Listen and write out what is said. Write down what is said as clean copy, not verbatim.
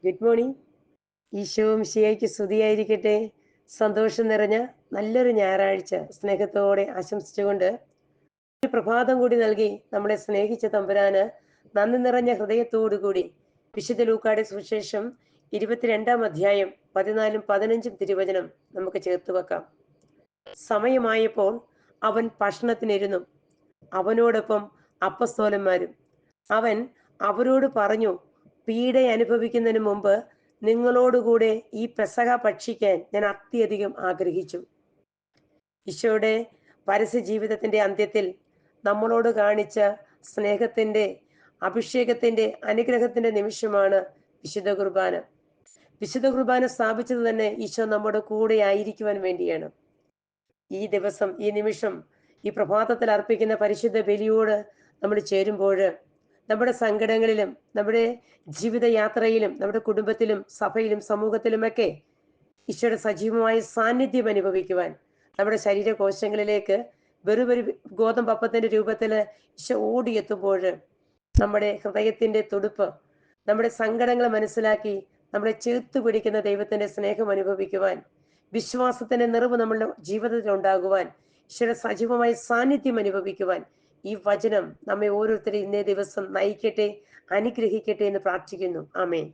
Good morning. Isho മിശിഹായ്ക്ക് സ്തുതിയായിരിക്കട്ടെ. സന്തോഷം നിറഞ്ഞ നല്ലൊരു ഞായറാഴ്ച സ്നേഹത്തോടെ ആശംസിച്ചുകൊണ്ട് ഒരു പ്രഭാതം കൂടി നൽകി നമ്മളെ സ്നേഹിച്ച തമ്പുരാന് നന്ദി നിറഞ്ഞ ഹൃദയത്തോടുകൂടി വിശുദ്ധ ലൂക്കായുടെ സുവിശേഷം 22-ാം അധ്യായം 14-15 തിരുവചനം നമുക്ക് ചേർത്ത് വെക്കാം. സമയമായപ്പോൾ അവൻ ഭക്ഷണത്തിനിരുന്നു, അവനോടൊപ്പം അപ്പസ്തോലന്മാരും. അവൻ അവരോട് പറഞ്ഞു, പീഡ അനുഭവിക്കുന്നതിന് മുമ്പ് നിങ്ങളോടുകൂടെ ഈ പെസഹ ഭക്ഷിക്കാൻ ഞാൻ അത്യധികം ആഗ്രഹിച്ചു. ഈശോയുടെ പരസ്യ ജീവിതത്തിന്റെ അന്ത്യത്തിൽ നമ്മളോട് കാണിച്ച സ്നേഹത്തിന്റെ, അഭിഷേകത്തിന്റെ, അനുഗ്രഹത്തിന്റെ നിമിഷമാണ് വിശുദ്ധ കുർബാന. വിശുദ്ധ കുർബാന സ്ഥാപിച്ചത് തന്നെ ഈശോ നമ്മുടെ കൂടെ ആയിരിക്കുവാൻ വേണ്ടിയാണ്. ഈ ദിവസം, ഈ നിമിഷം, ഈ പ്രഭാതത്തിൽ അർപ്പിക്കുന്ന പരിശുദ്ധ ബലിയോട് നമ്മൾ ചേരുമ്പോൾ നമ്മുടെ സങ്കടങ്ങളിലും നമ്മുടെ ജീവിതയാത്രയിലും നമ്മുടെ കുടുംബത്തിലും സഭയിലും സമൂഹത്തിലുമൊക്കെ ഈശോയുടെ സജീവമായ സാന്നിധ്യം അനുഭവിക്കുവാൻ നമ്മുടെ ശരീരകോശങ്ങളിലേക്ക് വെറുമൊരു ഗോതമ്പപ്പത്തിന്റെ രൂപത്തിൽ ഈശോ ഓടിയെത്തുമ്പോൾ നമ്മുടെ ഹൃദയത്തിന്റെ തുടുപ്പ്, നമ്മുടെ സങ്കടങ്ങൾ മനസ്സിലാക്കി നമ്മളെ ചേർത്ത് പിടിക്കുന്ന ദൈവത്തിന്റെ സ്നേഹം അനുഭവിക്കുവാൻ, വിശ്വാസത്തിന്റെ നിറവ് നമ്മളുടെ ജീവിതത്തിൽ ഉണ്ടാകുവാൻ, ഈശോയുടെ സജീവമായ സാന്നിധ്യം അനുഭവിക്കുവാൻ ഈ വചനം നമ്മെ ഓരോരുത്തരെയും ഇന്നേ ദിവസം നയിക്കട്ടെ, അനുഗ്രഹിക്കട്ടെ എന്ന് പ്രാർത്ഥിക്കുന്നു. ആമേൻ.